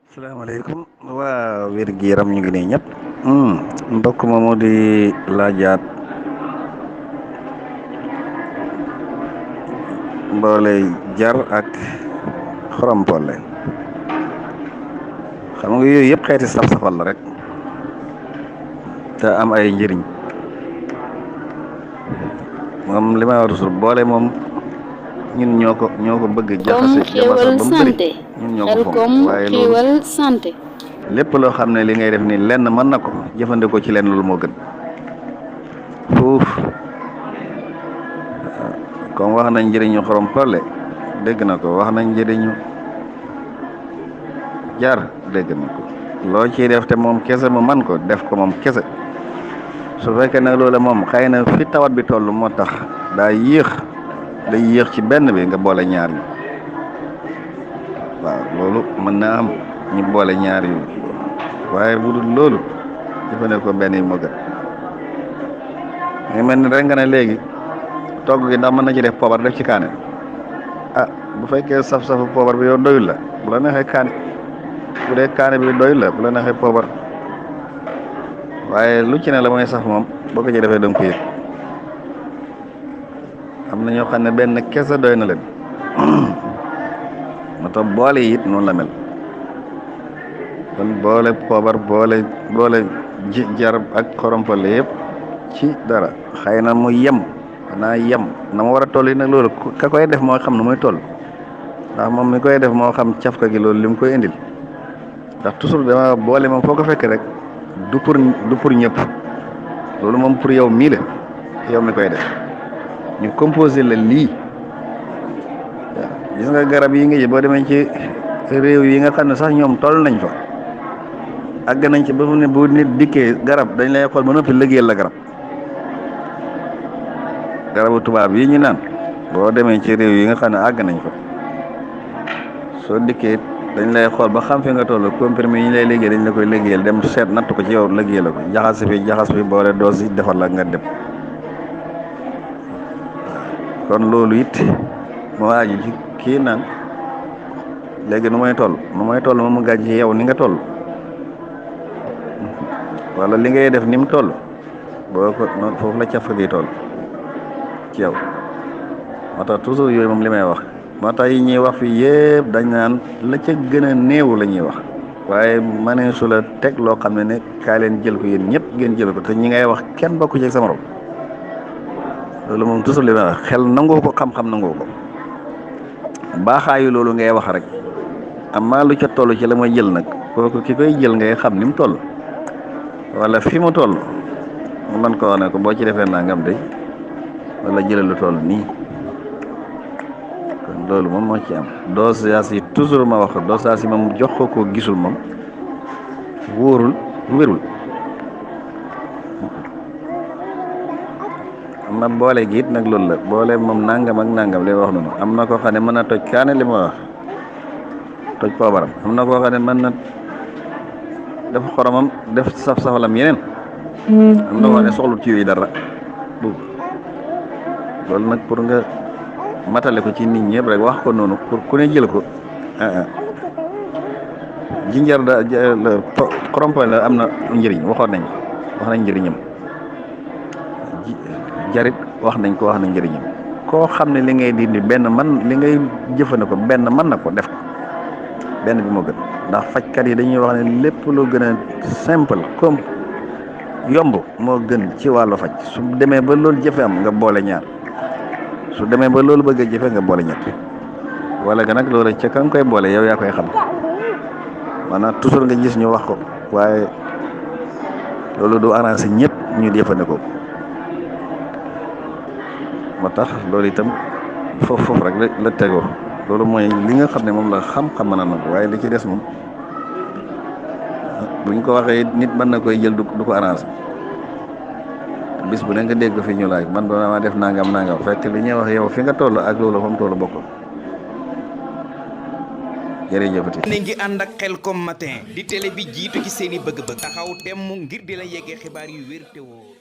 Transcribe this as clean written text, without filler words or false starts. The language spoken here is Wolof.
salaamaaleykum waa wér gi yaram ñu ngi nii ñëpp mbokk moomu di laajaat mboole jar ak xorompole xam nga yooyu yëpp xeeti saf-safal la rek te am ay njëriñ moom li may war a boole moom ñun ñoo ko bëgg jaxase jaxase ba mu bëri ñun ñoo ko fonk waaye loolu santé lépp loo xam ne li ngay def ni lenn mën na ko jëfandikoo ci lenn loolu moo gën fuuf comme wax nañ njëriñu xorom pole dégg na ko wax nañ njëriñu jar dégg na ko loo ciy def te moom kese mu man ko def ko moom kese su fekkee nag loolu moom xëy na fi tawat bi toll moo tax day yéex ci benn bi nga boole ñaar ñi waaw loolu mën naa am ñu boole ñaar yu waaye bu dul loolu jëfandikoo benn yi moo gën nga mel ni rek nga ne léegi togg gi ndax mën na ci def poobar def ci kaane bu fekkee saf-safu poobar bi yow doyul la bu la neexee kaane bu dee kaane bi doyul la bu la neexee poobar waaye lu ci ne la mooy saf moom boo ko ci defee danga ko yëg am na ñoo xam ne benn kese doy na leen moo tax boole yi it noonu la mel kon boole poobar boole jar ak xorompale yëpp ci dara xëy na mu yem xanaa yem na ma war a toll yi nag loolu ka koy def moo xam ne muy toll ndax moom mi koy def moo xam cafka gi loolu li mu koy indil ndax toujours dama boole moom foo ko fekk rek du pour ñëpp loolu moom pour yow mii la yow mi koy def ñu composé la lii gis nga garab yi nga ji boo demee ci réew yi nga xam ne sax ñoom toll nañ fa àgg nañ ci ba fu ne bu nit dikkee garab dañ lay xool ba noppi liggéeyal la garabu tubaab yi ñu naan boo demee ci réew yi nga xam ne àgg nañ fa soo dikkee dañ lay xool ba xam fi nga toll comprimé yi ñu lay liggéey dañ la koy liggéeyal dem seet natt ko ci yow liggéeyal la ko jaxas fi boole doos yi defal la nga dem kon loolu it moo aju ci kii naan léegi nu may toll moom mu gàcc ci yow ni nga toll wala li ngay def ni mu toll boo ko noonu foofu la caf gi toll ci yow moo tax toujours yooyu moom li may wax moo tax yi ñuy wax fii yëpp dañ naan la ca gën a néew la ñuy wax waaye manee su la teg loo xam ne kaay leen jël ko yéen ñëpp ngeen jël ko te ñi ngay wax kenn bokku ci sa morom loolu moom toujours li may wax xel nangoo ko xam-xam nangoo ko baaxaayu loolu ngay wax rek amaa lu ca toll ci la may jël nag kooku ki koy jël ngay xam ni mu toll wala fi mu toll mu mën ko wax ne ko boo ci defee nangam de wala jëlal lu toll nii kon loolu moom moo ci am dosage yi toujours ma wax dosage yi moom jox ko gisul moom wóorul wérul am na boole gi it nag loolu la boole moom nangam ak nangam lay wax noonu am na koo xam ne mën na toj kaane li ma wax toj poobaram am na koo xam ne mën na def xoromam def saf-safalam yeneen am na koo xam ne soxlut ci yooyu dara loolu nag pour nga matale ko ci nit ñëpp rek wax ko noonu pour ku ne jël ko jinjar da xorompole la am na njëriñ wax nañ njëriñam jarit wax nañ njëriñam koo xam ne li ngay dindi li ngay jëfandikoo benn mën na ko def ko benn bi moo gën ndax fajkat yi dañuy wax ne lépp loo gën a simple comme yomb moo gën ci wàllu faj su demee ba loolu jëfe am nga boole ñaar su demee ba loolu bëgg a jëfe nga boole ñett wala nga nag loolu ca ka nga koy boole yow yaa koy xam maanaam toujours nga gis ñu wax ko waaye loolu du arrangé ñëpp ñu jëfandikoo moo tax loolu itam foofu rek la tegoo loolu mooy li nga xam ne moom la xam-xam mën a nag waaye li ci des moom buñ ko waxee nit mën na koy jël du ko arrangé bis bu ne nga dégg fi ñu laaj man doon ma def nangam fekk li ñuy wax yow fi nga toll ak loolu fa mu toll bokkul jërëjëfati ne ngi ànd ak Khelcom matin di télé bi jiitu ci seeni bëgg-bëgg taxaw temm ngir di la yeggee xibaar yu wér te woo